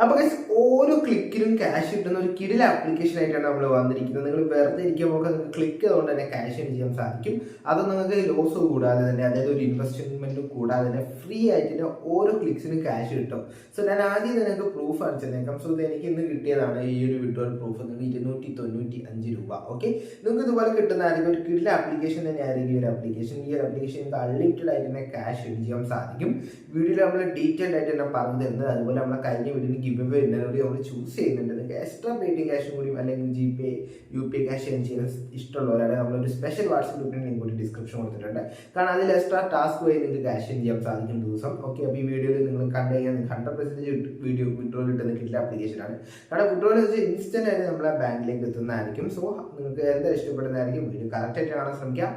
അപ്പോൾ ഓരോ ക്ലിക്കിലും ക്യാഷ് കിട്ടുന്ന ഒരു കിടില ആപ്ലിക്കേഷൻ ആയിട്ടാണ് നമ്മൾ വന്നിരിക്കുന്നത്. നിങ്ങൾ വെറുതെ ഇരിക്കുമ്പോൾ നിങ്ങൾക്ക് ക്ലിക്ക് ചെയ്തുകൊണ്ട് തന്നെ ക്യാഷ് ഏൺ ചെയ്യാൻ സാധിക്കും. അത് നിങ്ങൾക്ക് ലോസ് കൂടാതെ തന്നെ, അതായത് ഒരു ഇൻവെസ്റ്റ്മെന്റ് കൂടാതെ തന്നെ ഫ്രീ ആയിട്ട് തന്നെ ഓരോ ക്ലിക്സിനും ക്യാഷ് കിട്ടും. സോ ഞാൻ ആദ്യം നിങ്ങൾക്ക് പ്രൂഫ് അടിച്ചേക്കാം. സോ ഇത് എനിക്ക് ഇന്ന് കിട്ടിയതാണ് ഈ ഒരു വിഡ്രോവൽ പ്രൂഫ്. നിങ്ങൾക്ക് 295 രൂപ. ഓക്കെ, നിങ്ങൾക്ക് ഇതുപോലെ കിട്ടുന്നതായിരിക്കും. ഒരു കിടില ആപ്ലിക്കേഷൻ തന്നെയായിരിക്കും ഈ ഒരു ആപ്ലിക്കേഷൻ. ഈ ഒരു ആപ്ലിക്കേഷൻ നിങ്ങൾക്ക് അൺലിമിറ്റഡ് ആയിട്ട് തന്നെ ക്യാഷ് ഏൺ ചെയ്യാൻ സാധിക്കും. വീഡിയോയിൽ നമ്മൾ ഡീറ്റെയിൽഡ് ആയിട്ട് തന്നെ പറഞ്ഞു തരുന്നത്. അതുപോലെ നമ്മളെ കഴിഞ്ഞ വീഡിയോയിൽ ഗിവ് അവേ കൂടി നമ്മൾ ചൂസ് ചെയ്യുന്നുണ്ട്. നിങ്ങൾക്ക് എക്സ്ട്രാ പേയ്മെന്റ് ക്യാഷും കൂടി അല്ലെങ്കിൽ GPay UPI ക്യാഷ് ഏൺ ചെയ്യാൻ ഇഷ്ടമുള്ളവരാണ് നമ്മളൊരു സ്പെഷ്യൽ വാട്സ്ആപ്പ് ഗ്രൂപ്പിന് ലിങ്ക് കൂടി ഡിസ്ക്രിപ്ഷൻ കൊടുത്തിട്ടുണ്ട്. കാരണം അതിൽ എക്സ്ട്രാ ടാസ്ക് വഴി നിങ്ങൾക്ക് ക്യാഷ് ഏൺ ചെയ്യാൻ സാധിക്കും ദിവസം. ഓക്കെ, അപ്പോൾ ഈ വീഡിയോയിൽ നിങ്ങൾ കണ്ടു കഴിഞ്ഞാൽ 100% വീഡിയോ വിഡ്രോയിൽ ഇട്ടുന്ന കിട്ടില്ല ആപ്ലിക്കേഷനാണ്. കാരണം വിഡ്രോയിൽ വെച്ച് ഇൻസ്റ്റന്റ് ആയിട്ട് നമ്മളെ ബാങ്കിലേക്ക് എത്തുന്നതായിരിക്കും. സോ നിങ്ങൾക്ക് എന്താ ഇഷ്ടപ്പെടുന്നതായിരിക്കും. വീഡിയോ കറക്റ്റ് ആയിട്ട് കാണാൻ ശ്രമിക്കാം.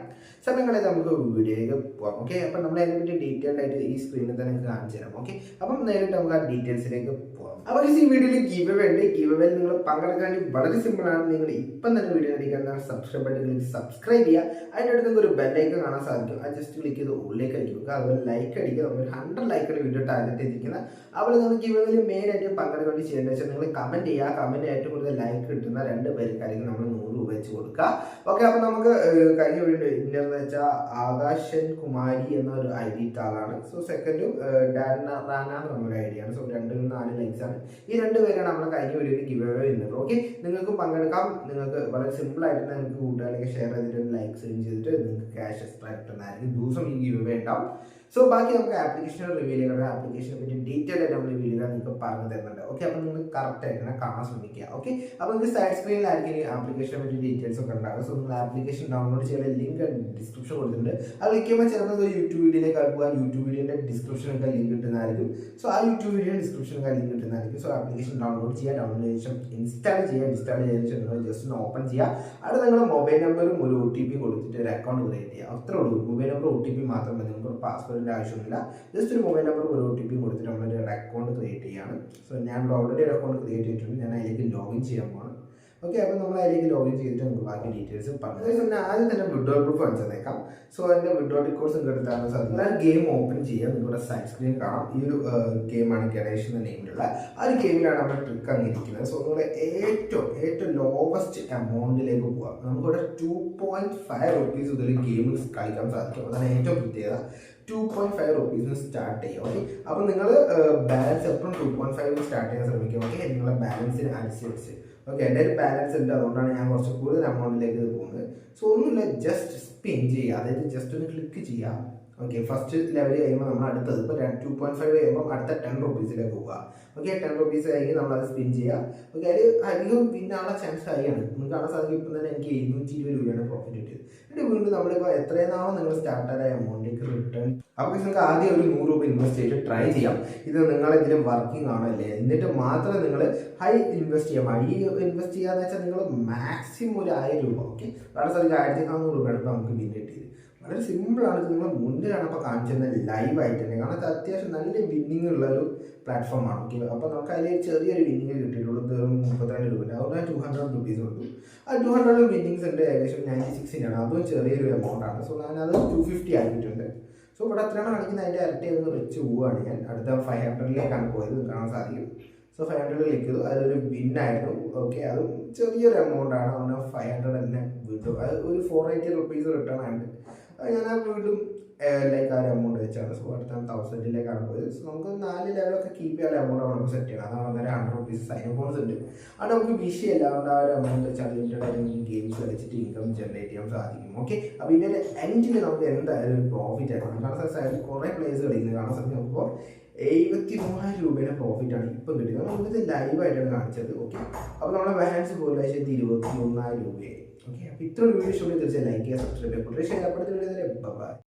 സമയങ്ങളെ നമുക്ക് വീഡിയോയിലേക്ക് പോകാം. ഓക്കെ, അപ്പം നമ്മൾ അതിനെപ്പറ്റി ഡീറ്റെയിൽഡ് ആയിട്ട് ഈ സ്ക്രീനിൽ തന്നെ നിങ്ങൾക്ക് കാണിച്ചു തരാം. ഓക്കെ, അപ്പം നേരിട്ട് നമുക്ക് ആ ഡീറ്റെയിൽസിലേക്ക് പോകാം. അപ്പോൾ ഈ വീഡിയോയിൽ ഗിവ് അവേ ഉണ്ട്. ഗിവ് അവേയിൽ നിങ്ങൾ പങ്കെടുക്കാൻ വളരെ സിമ്പിൾ ആണ്. നിങ്ങൾ ഇപ്പം തന്നെ വീഡിയോ അടിക്കാൻ സബ്സ്ക്രൈബ് ബട്ടൺ സബ്സ്ക്രൈബ് ചെയ്യുക. അതിൻ്റെ അടുത്ത് നിങ്ങൾക്ക് ഒരു ബെല്ലൈക്കൺ കാണാൻ സാധിക്കും. അത് ജസ്റ്റ് ക്ലിക്ക് ചെയ്ത് ഉള്ളിലേക്ക് അടിക്കുക. അതുപോലെ ലൈക്ക് അടിക്കുക. നമ്മൾ 100 ലൈക്കാണ് വീഡിയോ ടാർഗറ്റ് ചെയ്തിരിക്കുന്നത്. അപ്പോൾ നിങ്ങൾ ഗിവ് അവേയിൽ മെയിൻ ആയിട്ട് പങ്കെടുക്കാൻ വേണ്ടി ചെയ്യേണ്ടത് വെച്ചാൽ നിങ്ങൾ കമന്റ് ചെയ്യുക. കമന്റ് ഏറ്റവും കൂടുതൽ ലൈക്ക് കിട്ടുന്ന 2 പേർക്കായിരിക്കും നമ്മൾ 100 രൂപ വെച്ച് കൊടുക്കുക. ഓക്കെ, അപ്പോൾ നമുക്ക് കഴിഞ്ഞ വീഡിയോ ഇന്നർന്ന് വെച്ചാൽ ആകാശൻ കുമാരി എന്നൊരു ID ആളാണ്. സോ സെക്കൻഡും റാന എന്ന് പറഞ്ഞൊരു ID ആണ്. സോ 4 ലൈക്സ് ആണ്. ഈ 2 പേരാണ് നമ്മൾ കഴിഞ്ഞ വീഡിയോയിൽ ഗിവ് അവേ ചെയ്യുന്നത്. ഓക്കെ, നിങ്ങൾക്ക് പങ്കെടുക്കാം. നിങ്ങൾക്ക് വളരെ സിമ്പിൾ ആയിട്ട് നിങ്ങൾക്ക് കൂട്ടുകാരിലേക്ക് ഷെയർ ചെയ്തിട്ട് ലൈക്സ് ചെയ്തിട്ട് നിങ്ങൾക്ക് ക്യാഷ് എക്സ്ട്രാ കിട്ടുന്നതായിരിക്കും. ദിവസം ഈ ഗിവ് അവേ ഉണ്ടാവും. സോ ബാക്കി നമുക്ക് ആപ്ലിക്കേഷൻ റിവ്യൂ ചെയ്യുക. ആപ്ലിക്കേഷനെ പറ്റി ഡീറ്റെയിൽ ആയിട്ട് നമ്മൾ ഈ വീഡിയോയിൽ നിങ്ങൾക്ക് പറഞ്ഞു തരുന്നുണ്ട്. ഓക്കെ, അപ്പോൾ നിങ്ങൾ കറക്റ്റ് ആയിട്ട് തന്നെ കാണാൻ ശ്രമിക്കുക. ഓക്കെ, അപ്പോൾ നിങ്ങൾക്ക് സൈഡ് സ്ക്രീനിലായിരിക്കും ഈ ആപ്ലിക്കേഷനെ പറ്റി ഡീറ്റെയിൽസ് ഒക്കെ ഉണ്ടാകും. സോ നിങ്ങൾ ആപ്ലിക്കേഷൻ ഡൗൺലോഡ് ചെയ്യാൻ ലിങ്ക് ഡിസ്ക്രിപ്ഷൻ കൊടുത്തിട്ടുണ്ട്. അത് ക്ലിക്ക് ചെയ്യുമ്പോൾ ചിലപ്പോൾ യൂട്യൂബ് വീഡിയോയിലേക്ക് പോകുക. യൂട്യൂബ് വീഡിയോയുടെ ഡിസ്ക്രിപ്ഷനൊക്കെ ലിങ്ക് കിട്ടുന്നതായിരിക്കും. സോ ആ യൂട്യൂബ് വീഡിയോ ഡിസ്ക്രിപ്ഷനൊക്കെ ലിങ്ക് കിട്ടുന്നതായിരിക്കും. സോ ആപ്ലിക്കേഷൻ ഡൗൺലോഡ് ചെയ്യുക. ഡൗൺലോഡ് ചെയ്ത ശേഷം ഇൻസ്റ്റാൾ ചെയ്തതിനു ശേഷം നിങ്ങൾ ജസ്റ്റ് ഒന്ന് ഓപ്പൺ ചെയ്യുക. അവിടെ നിങ്ങളുടെ മൊബൈൽ നമ്പറും ഒരു OTP കൊടുത്തിട്ട് ഒരു അക്കൗണ്ട് ക്രിയേറ്റ് ചെയ്യുക. അത്രേ ഉള്ളൂ. മൊബൈൽ നമ്പർ OTP മാത്രം മതി. നിങ്ങൾക്ക് ഒരു പാസ്വേഡിൻ്റെ ആവശ്യമില്ല. ജസ്റ്റ് ഒരു മൊബൈൽ നമ്പർ ഒരു OTP കൊടുത്തിട്ട് നമ്മളൊരു അക്കൗണ്ട് ക്രിയേറ്റ് ചെയ്യുകയാണ്. സോ ഞാൻ ഓൾറെഡി ഒരു അക്കൗണ്ട് ക്രിയേറ്റ് ചെയ്തിട്ടുണ്ട്. ഞാൻ അതിലേക്ക് ലോഗിൻ ചെയ്യാൻ പോകണം. ഓക്കെ, അപ്പോൾ നമ്മൾ അതിലേക്ക് ലോഗിൻ ചെയ്തിട്ട് നമുക്ക് ബാക്കി ഡീറ്റെയിൽസ് പറഞ്ഞു. ആദ്യം തന്നെ വിഡ്രോവൽ പ്രൂഫ് കാണിച്ചു തന്നേക്കാം. സോ അതിൻ്റെ വിഡ്രോവൽ റിക്കോർഡ്സ് എടുത്താണ് സാധിക്കും. ഗെയിം ഓപ്പൺ ചെയ്യുക. നിങ്ങളുടെ സൈഡ് സ്ക്രീൻ കാണാം. ഈ ഒരു ഗെയിമാണ് ഗണേഷ് എന്ന നെയിമിലുള്ള ആ ഒരു ഗെയിമിലാണ് നമ്മൾ ട്രിക്ക് അങ്ങിരിക്കുന്നത്. സോ നിങ്ങളുടെ ഏറ്റവും ലോവസ്റ്റ് എമൗണ്ടിലേക്ക് പോകാം. നമുക്കിവിടെ 2.5 റുപ്പീസ് മുതൽ ഗെയിം കളിക്കാൻ സാധിക്കും. അതാണ് ഏറ്റവും പ്രത്യേകത. 2.5 റുപ്പീസിന് സ്റ്റാർട്ട് ചെയ്യുക. ഓക്കെ, അപ്പോൾ നിങ്ങൾ ബാലൻസ് എപ്പോഴും 2.5 സ്റ്റാർട്ട് ചെയ്യാൻ ശ്രമിക്കുക. ഓക്കെ, നിങ്ങളുടെ ബാലൻസിന് അനുസരിച്ച്. ഓക്കെ, എൻ്റെ ഒരു ബാലൻസ് ഉണ്ട്. അതുകൊണ്ടാണ് ഞാൻ കുറച്ച് കൂടുതൽ എമൗണ്ടിലേക്ക് പോകുന്നത്. സോ ഒന്നുമില്ല, ജസ്റ്റ് സ്പിൻ ചെയ്യുക. അതായത് ജസ്റ്റ് ഒന്ന് ക്ലിക്ക് ചെയ്യുക. ഓക്കെ, ഫസ്റ്റ് ലെവൽ കഴിയുമ്പോൾ നമ്മൾ അടുത്തത് ഇപ്പോൾ 2.5 കഴിയുമ്പോൾ അടുത്ത 10 റുപ്പീസിലേക്ക് പോവുക. ഓക്കെ, 10 റുപ്പീസ് കഴിഞ്ഞ് നമ്മളത് സ്പിൻ ചെയ്യുക. ഓക്കെ, അതിൽ അധികം വിന്നാനുള്ള ചാൻസ് ഹൈയാണ്. നിങ്ങൾക്ക് കാണാൻ സാധിക്കും. ഇപ്പം തന്നെ എനിക്ക് 720 രൂപയാണ് പ്രോഫിറ്റ് കിട്ടിയത്. എന്നിട്ട് വീണ്ടും നമ്മളിപ്പോൾ എത്രയെന്നാണോ നിങ്ങൾ സ്റ്റാർട്ടറായ എമൗണ്ടിലേക്ക് റിട്ടേൺ. അപ്പോൾ നിങ്ങൾക്ക് ആദ്യം ഒരു 100 രൂപ ഇൻവെസ്റ്റ് ചെയ്തിട്ട് ട്രൈ ചെയ്യാം. ഇത് നിങ്ങളെങ്കിലും വർക്കിംഗ് ആണല്ലേ, എന്നിട്ട് മാത്രം നിങ്ങൾ ഹൈ ഇൻവെസ്റ്റ് ചെയ്യാം. ഹൈ ഇൻവെസ്റ്റ് ചെയ്യാന്ന് വെച്ചാൽ നിങ്ങൾ മാക്സിമം ഒരു 1000 രൂപ. ഓക്കെ, കാണാൻ സാധിക്കും 1400 രൂപയാണ് ഇപ്പോൾ നമുക്ക് വിൻ കിട്ടിയത്. വളരെ സിമ്പിളാണ്. ഇത് നിങ്ങൾ മുന്നിലാണ് ഇപ്പോൾ കാണിച്ചിരുന്നത് ലൈവായിട്ട് തന്നെ. കാരണം അത്യാവശ്യം നല്ല വിന്നിങ് ഉള്ളൊരു പ്ലാറ്റ്ഫോമാണ്. ഓക്കെ, അപ്പോൾ നമുക്ക് അതിൽ ചെറിയൊരു വിന്നിങ് കിട്ടിയിട്ടുള്ളൂ. വെറും 32 രൂപ. അതുകൊണ്ട് 200 റുപ്പീസ് കൊടുത്തു. ആ 200 വിന്നിങ്സ് ഉണ്ട്. ഏകദേശം 96 അതും ചെറിയൊരു എമൗണ്ടാണ്. സോ ഞാനത് 250 ആക്കിയിട്ടുണ്ട്. സോ ഇവിടെ എത്രയാണ് കാണിക്കുന്നത് അതിൻ്റെ ഇരട്ടി ഒന്ന് വെച്ച് പോവുകയാണ് ഞാൻ. അടുത്ത 500ലേക്കാണ് പോയത്. കാണാൻ സാധിക്കും. സോ 500 ക്ലിക്ക് ചെയ്തു. അതൊരു വിന്നായിരുന്നു. ഓക്കെ, അതും ചെറിയൊരു എമൗണ്ടാണ്. അതുകൊണ്ട് 500 തന്നെ വീണ്ടും അത് ഒരു 480 റുപ്പീസ് റിട്ടേൺ ആയിട്ട് ഞാൻ ആ വീണ്ടും ലൈക്ക് ആ ഒരു എമൗണ്ട് വെച്ചാണ്. സോ അടുത്ത 1000ലേക്കാണ് പോയത്. സോ നമുക്ക് 4 ലെവലൊക്കെ കീപ്പ് ചെയ്യാൻ എമൗണ്ട് നമുക്ക് സെറ്റ് ചെയ്യണം. അതാണ് അന്നേരം 100 റുപ്പീസ് സൈൻ ബോണസ് ഉണ്ട്. അത് നമുക്ക് വിഷയമല്ല. അതുകൊണ്ട് ആ ഒരു എമൗണ്ട് വെച്ച് അൺലിമിറ്റഡ് ആയിട്ട് നമുക്ക് ഗെയിംസ് കളിച്ചിട്ട് ഇൻകം ജനറേറ്റ് ചെയ്യാൻ സാധിക്കും. ഓക്കെ, അപ്പോൾ ഇതിൻ്റെ എൻഡിൽ നമുക്ക് എന്തായാലും ഒരു പ്രോഫിറ്റ് ആയിരിക്കും. കാരണം സൈഡിൽ കുറേ പ്ലേസ് കളിക്കുന്നത് കാണാൻ സാധിക്കും. നമുക്കിപ്പോൾ 73,000 രൂപയുടെ പ്രോഫിറ്റാണ് ഇപ്പം കിട്ടിയത്. നമുക്കിത് ലൈവായിട്ടാണ് കാണിച്ചത്. ഓക്കെ, അപ്പോൾ നമ്മുടെ ബാലൻസ് പോലും 23,000 രൂപയായി. ഓക്കെ, അപ്പോൾ ഇത്ര വീഡിയോ ഇഷ്ടപ്പെടുന്ന തീർച്ചയായും ലൈക്ക് ചെയ്യുക, സബ്സ്ക്രൈബ് ചെയ്യുക.